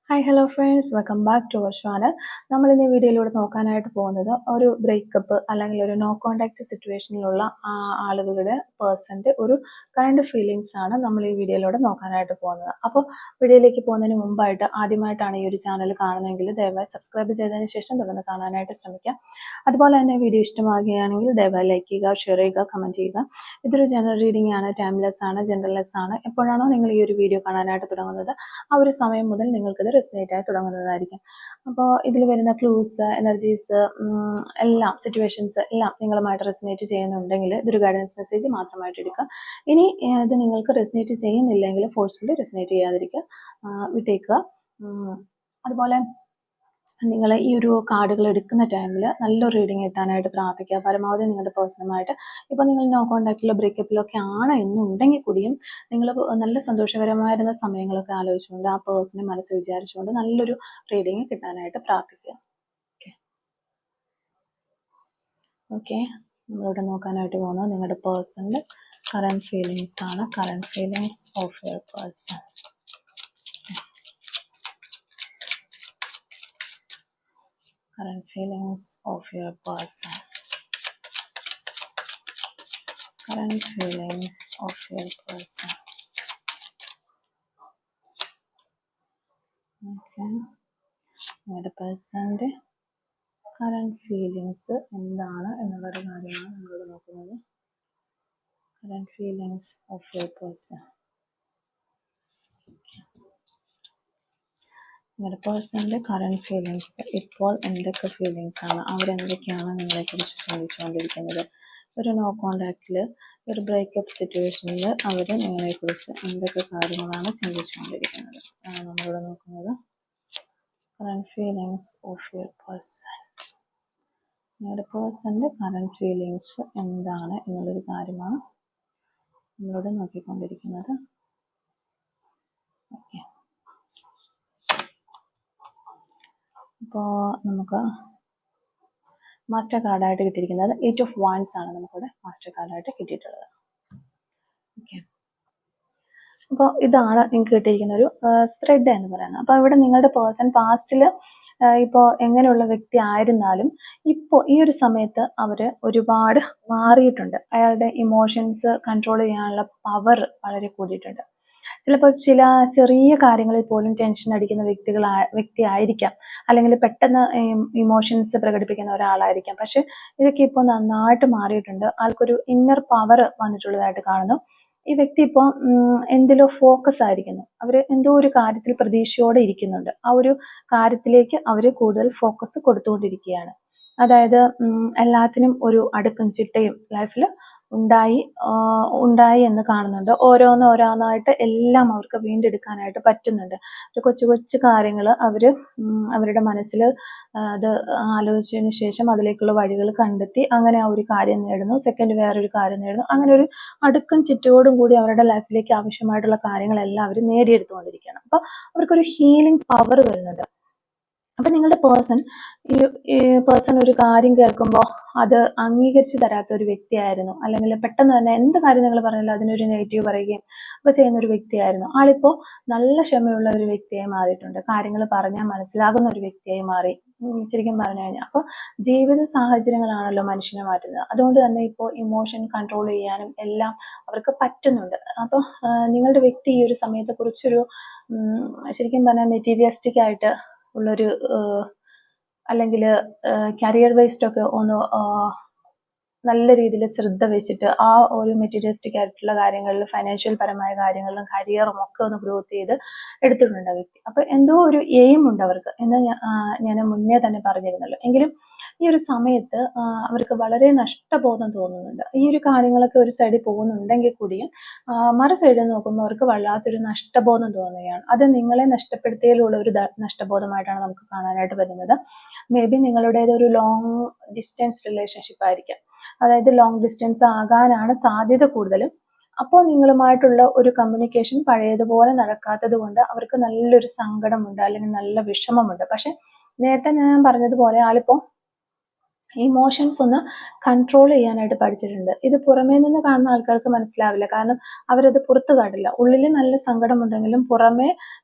Hi hello friends, welcome back to our channel. നമ്മൾ ഇന്ന് ഈ വീഡിയോയിലൂടെ നോക്കാനായിട്ട് പോകുന്നത് ഒരു ബ്രേക്കപ്പ് അല്ലെങ്കിൽ ഒരു നോ കോണ്ടാക്ട് സിറ്റുവേഷനിലുള്ള ആളുകളുടെ പേഴ്സൻ്റെ ഒരു കറണ്ട് ഫീലിങ്സ് ആണ് നമ്മൾ ഈ വീഡിയോയിലൂടെ നോക്കാനായിട്ട് പോകുന്നത്. അപ്പോൾ വീഡിയോയിലേക്ക് പോകുന്നതിന് മുമ്പായിട്ട് ആദ്യമായിട്ടാണ് ഈ ഒരു ചാനൽ കാണുന്നതെങ്കിൽ ദയവായി സബ്സ്ക്രൈബ് ചെയ്തതിന് ശേഷം തുടർന്ന് കാണാനായിട്ട് ശ്രമിക്കാം. അതുപോലെ തന്നെ വീഡിയോ ഇഷ്ടമാകുകയാണെങ്കിൽ ദയവായി ലൈക്ക് ചെയ്യുക, ഷെയർ ചെയ്യുക, കമൻറ്റ് ചെയ്യുക. ഇതൊരു ജനറൽ റീഡിംഗ് ആണ്, ടൈംലെസ് ആണ്, ജനറൽലെസ് ആണ്. എപ്പോഴാണോ നിങ്ങൾ ഈ ഒരു വീഡിയോ കാണാനായിട്ട് തുടങ്ങുന്നത് ആ ഒരു സമയം മുതൽ നിങ്ങൾക്കിത് റെസിനേറ്റ് ആയി തുടങ്ങുന്നതായിരിക്കും. അപ്പോൾ ഇതിൽ വരുന്ന ക്ലൂസ്, എനർജീസ് എല്ലാം, സിറ്റുവേഷൻസ് എല്ലാം നിങ്ങളുമായിട്ട് റെസിനേറ്റ് ചെയ്യുന്നുണ്ടെങ്കിൽ ഇതൊരു ഗൈഡൻസ് മെസ്സേജ് മാത്രമായിട്ട് എടുക്കുക. ഇനി ഇത് നിങ്ങൾക്ക് റെസിനേറ്റ് ചെയ്യുന്നില്ലെങ്കിൽ ഫോഴ്സ്ഫുള്ളി റെസിനേറ്റ് ചെയ്യാതിരിക്കുക, വിട്ടേക്കുക. അതുപോലെ നിങ്ങൾ ഈ ഒരു കാർഡുകൾ എടുക്കുന്ന ടൈമിൽ നല്ലൊരു റീഡിങ് കിട്ടാനായിട്ട് പ്രാർത്ഥിക്കുക. പരമാവധി നിങ്ങളുടെ പേഴ്സണുമായിട്ട് ഇപ്പോൾ നിങ്ങൾ നോ കോണ്ടാക്റ്റിലോ ബ്രേക്കപ്പിലൊക്കെ ആണ് എന്നുണ്ടെങ്കിൽ കൂടിയും നിങ്ങൾ നല്ല സന്തോഷകരമായിരുന്ന സമയങ്ങളൊക്കെ ആലോചിച്ചുകൊണ്ട് ആ പേഴ്സണെ മനസ്സിൽ വിചാരിച്ചുകൊണ്ട് നല്ലൊരു റീഡിങ് കിട്ടാനായിട്ട് പ്രാർത്ഥിക്കുക. ഓക്കെ, നമ്മളിവിടെ നോക്കാനായിട്ട് പോകുന്നത് നിങ്ങളുടെ പേഴ്സണിൻ്റെ കറണ്ട് ഫീലിങ്സ് ആണ്. Current feelings of your person. Current feelings of your person. Current feelings of your person. Okay. നിങ്ങളുടെ പേഴ്സൻ്റെ കറണ്ട് ഫീലിങ്സ് എന്താണ് എന്നുള്ളൊരു കാര്യമാണ് നമ്മളോട് നോക്കുന്നത്. Current feelings of your person. നിങ്ങളുടെ പേഴ്സണിൻ്റെ കറണ്ട് ഫീലിങ്സ് ഇപ്പോൾ എന്തൊക്കെ ഫീലിങ്സ് ആണ്, അവരെന്തൊക്കെയാണ് നിങ്ങളെക്കുറിച്ച് ചിന്തിച്ചുകൊണ്ടിരിക്കുന്നത്? ഒരു നോ കോണ്ടാക്റ്റിൽ, ഒരു ബ്രേക്കപ്പ് സിറ്റുവേഷനിൽ അവർ നിങ്ങളെക്കുറിച്ച് എന്തൊക്കെ കാര്യങ്ങളാണ് ചിന്തിച്ചുകൊണ്ടിരിക്കുന്നത് നമ്മളിവിടെ നോക്കുന്നത്. Current feelings of your person. നിങ്ങളുടെ പേഴ്സണിൻ്റെ കറണ്ട് ഫീലിങ്സ് എന്താണ് എന്നുള്ളൊരു കാര്യമാണ് നമ്മളിവിടെ നോക്കിക്കൊണ്ടിരിക്കുന്നത്. ഓക്കെ, അപ്പോൾ നമുക്ക് മാസ്റ്റർ കാർഡായിട്ട് കിട്ടിയിരിക്കുന്നത് 8 of Wands ആണ് നമുക്കിവിടെ മാസ്റ്റർ കാർഡായിട്ട് കിട്ടിയിട്ടുള്ളത്. ഓക്കെ, അപ്പോൾ ഇതാണ് നിങ്ങൾക്ക് കിട്ടിയിരിക്കുന്ന ഒരു സ്പ്രെഡ് എന്ന് പറയുന്നത്. അപ്പോൾ ഇവിടെ നിങ്ങളുടെ പേഴ്സൺ പാസ്റ്റിൽ ഇപ്പോൾ എങ്ങനെയുള്ള വ്യക്തി ആയിരുന്നാലും ഇപ്പോൾ ഈ ഒരു സമയത്ത് അവർ ഒരുപാട് മാറിയിട്ടുണ്ട്. അയാളുടെ ഇമോഷൻസ് കൺട്രോൾ ചെയ്യാനുള്ള പവർ വളരെ കൂടിയിട്ടുണ്ട്. ചിലപ്പോൾ ചില ചെറിയ കാര്യങ്ങളിൽ പോലും ടെൻഷൻ അടിക്കുന്ന വ്യക്തി ആയിരിക്കാം, അല്ലെങ്കിൽ പെട്ടെന്ന് ഇമോഷൻസ് പ്രകടിപ്പിക്കുന്ന ഒരാളായിരിക്കാം. പക്ഷെ ഇതൊക്കെ ഇപ്പോൾ നന്നായിട്ട് മാറിയിട്ടുണ്ട്. ആൾക്കൊരു ഇന്നർ പവർ വന്നിട്ടുള്ളതായിട്ട് കാണുന്നു. ഈ വ്യക്തി ഇപ്പോൾ എന്തിലോ ഫോക്കസ് ആയിരിക്കുന്നു. അവർ എന്തോ ഒരു കാര്യത്തിൽ പ്രതീക്ഷയോടെ ഇരിക്കുന്നുണ്ട്. ആ ഒരു കാര്യത്തിലേക്ക് അവർ കൂടുതൽ ഫോക്കസ് കൊടുത്തുകൊണ്ടിരിക്കുകയാണ്. അതായത് എല്ലാത്തിനും ഒരു അടുക്കും ചിട്ടയും ലൈഫിൽ ഉണ്ടായി എന്ന് കാണുന്നുണ്ട്. ഓരോന്നായിട്ട് എല്ലാം അവർക്ക് വീണ്ടെടുക്കാനായിട്ട് പറ്റുന്നുണ്ട്. കൊച്ചു കൊച്ചു കാര്യങ്ങൾ അവരുടെ മനസ്സിൽ അത് ആലോചിച്ചതിന് ശേഷം അതിലേക്കുള്ള വഴികൾ കണ്ടെത്തി അങ്ങനെ ആ ഒരു കാര്യം നേടുന്നു. സെക്കൻഡ് വേറൊരു കാര്യം നേടുന്നു. അങ്ങനെ ഒരു അടുക്കും ചിട്ടയോടും കൂടി അവരുടെ ലൈഫിലേക്ക് ആവശ്യമായിട്ടുള്ള കാര്യങ്ങളെല്ലാം അവർ നേടിയെടുത്തുകൊണ്ടിരിക്കുകയാണ്. അപ്പോൾ അവർക്കൊരു ഹീലിംഗ് പവർ വരുന്നുണ്ട്. അപ്പം നിങ്ങളുടെ ഈ പേഴ്സൺ ഒരു കാര്യം കേൾക്കുമ്പോൾ അത് അംഗീകരിച്ച് തരാത്ത ഒരു വ്യക്തിയായിരുന്നു, അല്ലെങ്കിൽ പെട്ടെന്ന് തന്നെ എന്ത് കാര്യം നിങ്ങൾ പറഞ്ഞാലും അതിനൊരു നെഗറ്റീവ് പറയുകയും ഒക്കെ ചെയ്യുന്ന ഒരു വ്യക്തിയായിരുന്നു. ആളിപ്പോൾ നല്ല ക്ഷമയുള്ള ഒരു വ്യക്തിയായി മാറിയിട്ടുണ്ട്. കാര്യങ്ങൾ പറഞ്ഞാൽ മനസ്സിലാകുന്ന ഒരു വ്യക്തിയായി മാറി, ശരിക്കും പറഞ്ഞു കഴിഞ്ഞാൽ. അപ്പോൾ ജീവിത സാഹചര്യങ്ങളാണല്ലോ മനുഷ്യനെ മാറ്റുന്നത്. അതുകൊണ്ട് തന്നെ ഇപ്പോൾ ഇമോഷൻ കൺട്രോൾ ചെയ്യാനും എല്ലാം അവർക്ക് പറ്റുന്നുണ്ട്. അപ്പോൾ നിങ്ങളുടെ വ്യക്തി ഈ ഒരു സമയത്തെ കുറിച്ചൊരു ശരിക്കും പറഞ്ഞാൽ മെറ്റീരിയലിസ്റ്റിക് ആയിട്ട് ഉള്ളൊരു അല്ലെങ്കിൽ കരിയർ വൈസ്ഡൊക്കെ ഒന്ന് നല്ല രീതിയിൽ ശ്രദ്ധ വെച്ചിട്ട് ആ ഒരു മെറ്റീരിയലിസ്റ്റിക് ആയിട്ടുള്ള കാര്യങ്ങളിൽ, ഫൈനാൻഷ്യൽ പരമായ കാര്യങ്ങളിലും കരിയറും ഒക്കെ ഒന്ന് ഗ്രോത്ത് ചെയ്ത് എടുത്തിട്ടുണ്ട് വ്യക്തി. അപ്പോൾ എന്തോ ഒരു എയിം ഉണ്ട് അവർക്ക് എന്ന് ഞാൻ മുന്നേ തന്നെ പറഞ്ഞിരുന്നല്ലോ. എങ്കിലും ഈ ഒരു സമയത്ത് അവർക്ക് വളരെ നഷ്ടബോധം തോന്നുന്നുണ്ട്. ഈ ഒരു കാര്യങ്ങളൊക്കെ ഒരു സൈഡിൽ പോകുന്നുണ്ടെങ്കിൽ കൂടിയും മറു സൈഡിൽ നോക്കുമ്പോൾ അവർക്ക് വല്ലാത്തൊരു നഷ്ടബോധം തോന്നുകയാണ്. അത് നിങ്ങളെ നഷ്ടപ്പെടുത്തിയതിലുള്ള ഒരു നഷ്ടബോധമായിട്ടാണ് നമുക്ക് കാണാനായിട്ട് വരുന്നത്. മേ ബി നിങ്ങളുടേതൊരു ലോങ് ഡിസ്റ്റൻസ് റിലേഷൻഷിപ്പ് ആയിരിക്കാം. അതായത് ലോങ് ഡിസ്റ്റൻസ് ആകാനാണ് സാധ്യത കൂടുതലും. അപ്പോൾ നിങ്ങളുമായിട്ടുള്ള ഒരു കമ്മ്യൂണിക്കേഷൻ പഴയതുപോലെ നടക്കാത്തത് കൊണ്ട് അവർക്ക് നല്ലൊരു സങ്കടമുണ്ട്, അല്ലെങ്കിൽ നല്ല വിഷമമുണ്ട്. പക്ഷെ നേരത്തെ ഞാൻ പറഞ്ഞതുപോലെ ആളിപ്പോൾ ഇമോഷൻസ് ഒന്ന് കൺട്രോൾ ചെയ്യാനായിട്ട് പഠിച്ചിട്ടുണ്ട്. ഇത് പുറമേ നിന്ന് കാണുന്ന ആൾക്കാർക്ക് മനസ്സിലാവില്ല. കാരണം അവരത് പുറത്ത് കാട്ടില്ല. ഉള്ളിൽ നല്ല സങ്കടമുണ്ടെങ്കിലും പുറമേ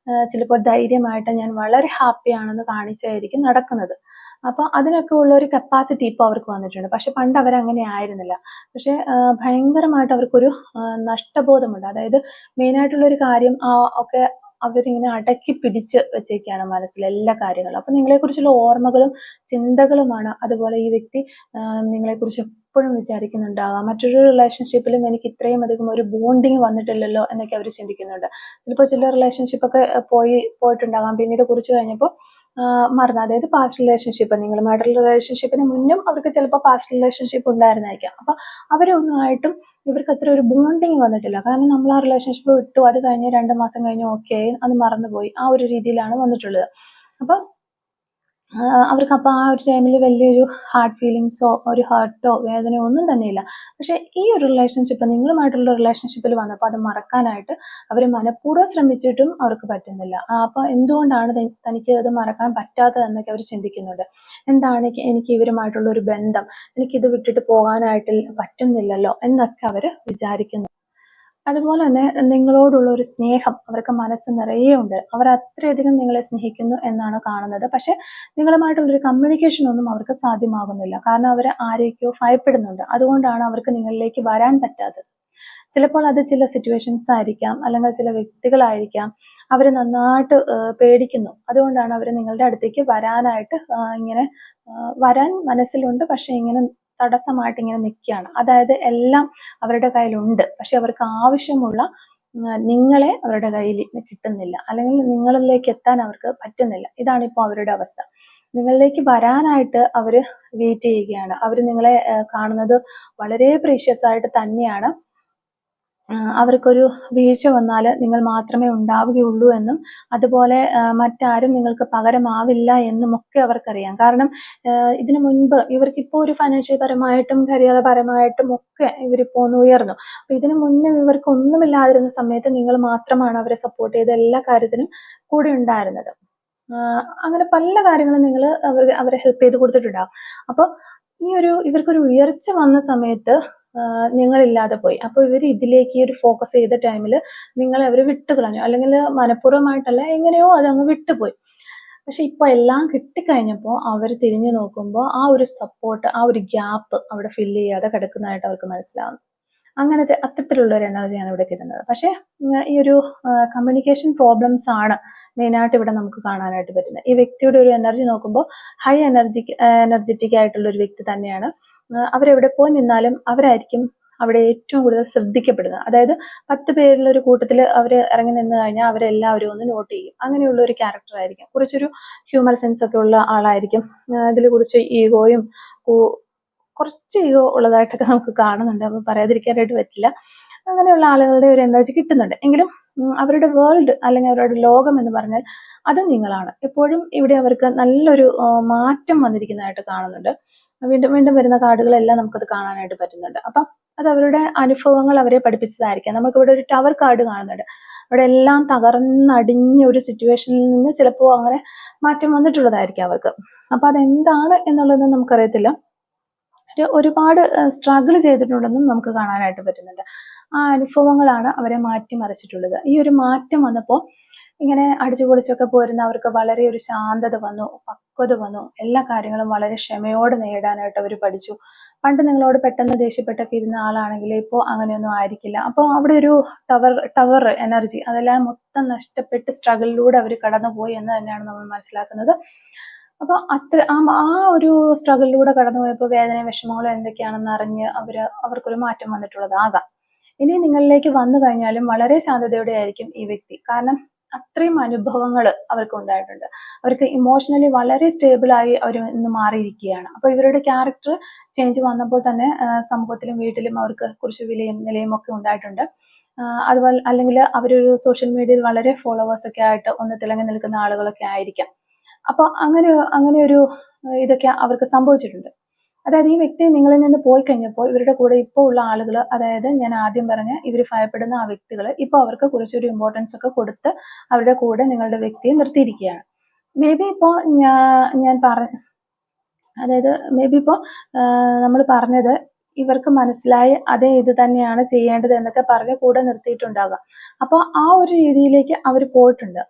ചിലപ്പോൾ ധൈര്യമായിട്ട് ഞാൻ വളരെ ഹാപ്പിയാണെന്ന് കാണിച്ചായിരിക്കും നടക്കുന്നത്. അപ്പോൾ അതിനൊക്കെ ഉള്ള ഒരു കപ്പാസിറ്റി ഇപ്പോൾ അവർക്ക് വന്നിട്ടുണ്ട്. പക്ഷെ പണ്ട് അവരങ്ങനെ ആയിരുന്നില്ല. പക്ഷെ ഭയങ്കരമായിട്ട് അവർക്കൊരു നഷ്ടബോധമുണ്ട്. അതായത് മെയിനായിട്ടുള്ള ഒരു കാര്യം ഒക്കെ അവരിങ്ങനെ അടക്കി പിടിച്ച് വെച്ചേക്കാണ് മനസ്സിൽ എല്ലാ കാര്യങ്ങളും. അപ്പൊ നിങ്ങളെക്കുറിച്ചുള്ള ഓർമ്മകളും ചിന്തകളുമാണ് അതുപോലെ ഈ വ്യക്തി നിങ്ങളെക്കുറിച്ച് എപ്പോഴും വിചാരിക്കുന്നുണ്ടാകാം. മറ്റൊരു റിലേഷൻഷിപ്പിലും എനിക്ക് ഇത്രയും അധികം ഒരു ബോണ്ടിങ് വന്നിട്ടില്ലല്ലോ എന്നൊക്കെ അവർ ചിന്തിക്കുന്നുണ്ട്. ചിലപ്പോൾ ചില റിലേഷൻഷിപ്പൊക്കെ പോയിട്ടുണ്ടാകാം, പിന്നീട് കുറിച്ച് കഴിഞ്ഞപ്പോൾ മറന്നു. അതായത് പാസ്റ്റ് റിലേഷൻഷിപ്പ്, നിങ്ങളുമായിട്ടുള്ള റിലേഷൻഷിപ്പിന് മുന്നും അവർക്ക് ചിലപ്പോൾ പാസ്റ്റ് റിലേഷൻഷിപ്പ് ഉണ്ടായിരുന്നായിരിക്കാം. അപ്പൊ അവരൊന്നുമായിട്ടും ഇവർക്ക് അത്ര ഒരു ബോണ്ടിങ് വന്നിട്ടില്ല. കാരണം നമ്മൾ ആ റിലേഷൻഷിപ്പ് വിട്ടു, അത് കഴിഞ്ഞ് 2 മാസം കഴിഞ്ഞ് ഓക്കെ അത് മറന്നുപോയി, ആ ഒരു രീതിയിലാണ് വന്നിട്ടുള്ളത്. അപ്പൊ അവർക്ക് അപ്പോൾ ആ ഒരു ടൈമിൽ വലിയൊരു ഹാർട്ട് ഫീലിങ്സോ ഒരു ഹേർട്ടോ വേദനയോ ഒന്നും തന്നെയില്ല. പക്ഷെ ഈ ഒരു റിലേഷൻഷിപ്പ്, നിങ്ങളുമായിട്ടുള്ള റിലേഷൻഷിപ്പിൽ വന്നപ്പോൾ അത് മറക്കാനായിട്ട് അവർ മനഃപൂർവ്വം ശ്രമിച്ചിട്ടും അവർക്ക് പറ്റുന്നില്ല. അപ്പോൾ എന്തുകൊണ്ടാണ് തനിക്ക് അത് മറക്കാൻ പറ്റാത്തതെന്നൊക്കെ അവർ ചിന്തിക്കുന്നുണ്ട്. എന്താണ് എനിക്ക് ഇവരുമായിട്ടുള്ള ഒരു ബന്ധം, എനിക്കിത് വിട്ടിട്ട് പോകാനായിട്ട് പറ്റുന്നില്ലല്ലോ എന്നൊക്കെ അവർ വിചാരിക്കുന്നു. അതുപോലെ തന്നെ നിങ്ങളോടുള്ള ഒരു സ്നേഹം അവർക്ക് മനസ്സ് നിറയെ ഉണ്ട്. അവർ അത്രയധികം നിങ്ങളെ സ്നേഹിക്കുന്നു എന്നാണ് കാണുന്നത്. പക്ഷെ നിങ്ങളുമായിട്ടുള്ളൊരു കമ്മ്യൂണിക്കേഷൻ ഒന്നും അവർക്ക് സാധ്യമാകുന്നില്ല. കാരണം അവർ ആരെയൊക്കെയോ ഭയപ്പെടുന്നുണ്ട്. അതുകൊണ്ടാണ് അവർക്ക് നിങ്ങളിലേക്ക് വരാൻ പറ്റാത്തത്. ചിലപ്പോൾ അത് ചില സിറ്റുവേഷൻസ് ആയിരിക്കാം, അല്ലെങ്കിൽ ചില വ്യക്തികളായിരിക്കാം. അവർ നന്നായിട്ട് പേടിക്കുന്നു. അതുകൊണ്ടാണ് അവർ നിങ്ങളുടെ അടുത്തേക്ക് വരാനായിട്ട് ഇങ്ങനെ വരാൻ മനസ്സിലുണ്ട്, പക്ഷെ ഇങ്ങനെ തടസ്സമായിട്ട് ഇങ്ങനെ നിൽക്കുകയാണ്. അതായത് എല്ലാം അവരുടെ കയ്യിലുണ്ട്, പക്ഷെ അവർക്ക് ആവശ്യമുള്ള നിങ്ങളെ അവരുടെ കയ്യിൽ കിട്ടുന്നില്ല, അല്ലെങ്കിൽ നിങ്ങളിലേക്ക് എത്താൻ അവർക്ക് പറ്റുന്നില്ല. ഇതാണ് ഇപ്പോൾ അവരുടെ അവസ്ഥ. നിങ്ങളിലേക്ക് വരാനായിട്ട് അവർ വെയിറ്റ് ചെയ്യുകയാണ്. അവർ നിങ്ങളെ കാണുന്നത് വളരെ പ്രീഷ്യസ് ആയിട്ട് തന്നെയാണ്. അവർക്കൊരു വീഴ്ച വന്നാൽ നിങ്ങൾ മാത്രമേ ഉണ്ടാവുകയുള്ളൂ എന്നും അതുപോലെ മറ്റാരും നിങ്ങൾക്ക് പകരമാവില്ല എന്നുമൊക്കെ അവർക്കറിയാം. കാരണം ഇതിനു മുൻപ് ഇവർക്കിപ്പോൾ ഒരു ഫൈനാൻഷ്യൽ പരമായിട്ടും കരിയർ പരമായിട്ടും ഒക്കെ ഇവരിപ്പോൾ ഒന്ന് ഉയർന്നു. അപ്പോൾ ഇതിനു മുന്നേ ഇവർക്ക് ഒന്നുമില്ലാതിരുന്ന സമയത്ത് നിങ്ങൾ മാത്രമാണ് അവരെ സപ്പോർട്ട് ചെയ്ത എല്ലാ കാര്യത്തിനും കൂടെ ഉണ്ടായിരുന്നത്. അങ്ങനെ പല കാര്യങ്ങളും നിങ്ങൾ അവരെ ഹെൽപ്പ് ചെയ്ത് കൊടുത്തിട്ടുണ്ടാകും. അപ്പോൾ ഇവർക്കൊരു ഉയർച്ച വന്ന സമയത്ത് നിങ്ങളില്ലാതെ പോയി. അപ്പോൾ ഇവർ ഇതിലേക്ക് ഒരു ഫോക്കസ് ചെയ്ത ടൈമിൽ നിങ്ങളെ അവർ വിട്ടുകളഞ്ഞു, അല്ലെങ്കിൽ മനഃപൂർവ്വമായിട്ടല്ല, എങ്ങനെയോ അതങ്ങ് വിട്ടുപോയി. പക്ഷെ ഇപ്പോൾ എല്ലാം കിട്ടിക്കഴിഞ്ഞപ്പോൾ അവർ തിരിഞ്ഞു നോക്കുമ്പോൾ ആ ഒരു സപ്പോർട്ട്, ആ ഒരു ഗ്യാപ്പ് അവിടെ ഫില്ല് ചെയ്യാതെ കിടക്കുന്നതായിട്ട് അവർക്ക് മനസ്സിലാവുന്നു. അങ്ങനത്തെ അത്തരത്തിലുള്ള ഒരു എനർജിയാണ് ഇവിടെ കിട്ടുന്നത്. പക്ഷെ ഈ ഒരു കമ്മ്യൂണിക്കേഷൻ പ്രോബ്ലംസ് ആണ് മെയിനായിട്ട് ഇവിടെ നമുക്ക് കാണാനായിട്ട് പറ്റുന്നത്. ഈ വ്യക്തിയുടെ ഒരു എനർജി നോക്കുമ്പോൾ ഹൈ എനർജറ്റിക് ആയിട്ടുള്ള ഒരു വ്യക്തി തന്നെയാണ്. അവരെവിടെ പോയി നിന്നാലും അവരായിരിക്കും അവിടെ ഏറ്റവും കൂടുതൽ ശ്രദ്ധിക്കപ്പെടുന്നത്. അതായത് 10 പേരുള്ള ഒരു കൂട്ടത്തിൽ അവർ ഇറങ്ങി നിന്ന് കഴിഞ്ഞാൽ അവരെല്ലാവരും ഒന്ന് നോട്ട് ചെയ്യും. അങ്ങനെയുള്ള ഒരു ക്യാരക്ടർ ആയിരിക്കും. കുറച്ചൊരു ഹ്യൂമർ സെൻസ് ഒക്കെ ഉള്ള ആളായിരിക്കും. ഇതിൽ കുറച്ച് ഈഗോയും കുറച്ച് ഈഗോ ഉള്ളതായിട്ടൊക്കെ നമുക്ക് കാണുന്നുണ്ട്. അപ്പോൾ പറയാതിരിക്കാനായിട്ട് പറ്റില്ല. അങ്ങനെയുള്ള ആളുകളുടെ ഒരു എനർജി കിട്ടുന്നുണ്ട്. എങ്കിലും അവരുടെ വേൾഡ് അല്ലെങ്കിൽ അവരുടെ ലോകം എന്ന് പറഞ്ഞാൽ അത് നിങ്ങളാണ്. എപ്പോഴും ഇവിടെ അവർക്ക് നല്ലൊരു മാറ്റം വന്നിരിക്കുന്നതായിട്ട് കാണുന്നുണ്ട്. വീണ്ടും വീണ്ടും വരുന്ന കാർഡുകളെല്ലാം നമുക്കത് കാണാനായിട്ട് പറ്റുന്നുണ്ട്. അപ്പം അത് അവരുടെ അനുഭവങ്ങൾ അവരെ പഠിപ്പിച്ചതായിരിക്കാം. നമുക്കിവിടെ ഒരു ടവർ കാർഡ് കാണുന്നുണ്ട്. അവിടെ എല്ലാം തകർന്നടിഞ്ഞ ഒരു സിറ്റുവേഷനിൽ നിന്ന് ചിലപ്പോൾ അങ്ങനെ മാറ്റം വന്നിട്ടുള്ളതായിരിക്കും അവർക്ക്. അപ്പം അതെന്താണ് എന്നുള്ളത് നമുക്കറിയത്തില്ല. ഒരുപാട് സ്ട്രഗിൾ ചെയ്തിട്ടുണ്ടെന്നും നമുക്ക് കാണാനായിട്ട് പറ്റുന്നുണ്ട്. ആ അനുഭവങ്ങളാണ് അവരെ മാറ്റിമറിച്ചിട്ടുള്ളത്. ഈ ഒരു മാറ്റം വന്നപ്പോൾ ഇങ്ങനെ അടിച്ചുപൊളിച്ചൊക്കെ പോരുന്ന അവർക്ക് വളരെ ഒരു ശാന്തത വന്നു, പക്വത വന്നു. എല്ലാ കാര്യങ്ങളും വളരെ ക്ഷമയോടെ നേടാനായിട്ട് അവർ പഠിച്ചു. പണ്ട് നിങ്ങളോട് പെട്ടെന്ന് ദേഷ്യപ്പെട്ടൊക്കെ ഇരുന്ന ആളാണെങ്കിൽ ഇപ്പോൾ അങ്ങനെയൊന്നും ആയിരിക്കില്ല. അപ്പോൾ അവിടെ ഒരു ടവർ എനർജി അതെല്ലാം മൊത്തം നഷ്ടപ്പെട്ട് സ്ട്രഗിളിലൂടെ അവർ കടന്നുപോയി എന്ന് തന്നെയാണ് നമ്മൾ മനസ്സിലാക്കുന്നത്. അപ്പോൾ ആ ഒരു സ്ട്രഗിളിലൂടെ കടന്നുപോയപ്പോൾ വേദനയും വിഷമങ്ങളും എന്തൊക്കെയാണെന്ന് അറിഞ്ഞ് അവർക്കൊരു മാറ്റം വന്നിട്ടുള്ളതാകാം. ഇനി നിങ്ങളിലേക്ക് വന്നു കഴിഞ്ഞാലും വളരെ ശാന്തതയോടെ ആയിരിക്കും ഈ വ്യക്തി. കാരണം അത്രയും അനുഭവങ്ങൾ അവർക്ക് ഉണ്ടായിട്ടുണ്ട്. അവർക്ക് ഇമോഷണലി വളരെ സ്റ്റേബിളായി അവർ ഇന്ന് മാറിയിരിക്കുകയാണ്. അപ്പോൾ ഇവരുടെ ക്യാരക്ടർ ചേഞ്ച് വന്നപ്പോൾ തന്നെ സമൂഹത്തിലും വീട്ടിലും അവർക്ക് കുറച്ച് വിലയും നിലയും ഒക്കെ ഉണ്ടായിട്ടുണ്ട്. അതുപോലെ അല്ലെങ്കിൽ അവരൊരു സോഷ്യൽ മീഡിയയിൽ വളരെ ഫോളോവേഴ്സ് ഒക്കെ ആയിട്ട് ഒന്ന് തിളങ്ങി നിൽക്കുന്ന ആളുകളൊക്കെ ആയിരിക്കാം. അപ്പോൾ അങ്ങനെ ഒരു ഇതൊക്കെ അവർക്ക് സംഭവിച്ചിട്ടുണ്ട്. അതായത് ഈ വ്യക്തി നിങ്ങളിൽ നിന്ന് പോയി കഴിഞ്ഞപ്പോൾ ഇവരുടെ കൂടെ ഇപ്പോൾ ഉള്ള ആളുകൾ, അതായത് ഞാൻ ആദ്യം പറഞ്ഞ ഇവർ ഭയപ്പെടുന്ന ആ വ്യക്തികൾ ഇപ്പോൾ അവർക്ക് കുറച്ചൊരു ഇമ്പോർട്ടൻസ് ഒക്കെ കൊടുത്ത് അവരുടെ കൂടെ നിങ്ങളുടെ വ്യക്തിയെ നിർത്തിയിരിക്കുകയാണ്. മേ ബി ഇപ്പോൾ ഞാൻ അതായത് മേ ബി ഇപ്പോൾ നമ്മൾ പറഞ്ഞത് ഇവർക്ക് മനസ്സിലായി അതേ ഇത് തന്നെയാണ് ചെയ്യേണ്ടത് എന്നൊക്കെ പറഞ്ഞ് കൂടെ നിർത്തിയിട്ടുണ്ടാകാം. അപ്പോൾ ആ ഒരു രീതിയിലേക്ക് അവർ പോയിട്ടുണ്ട്.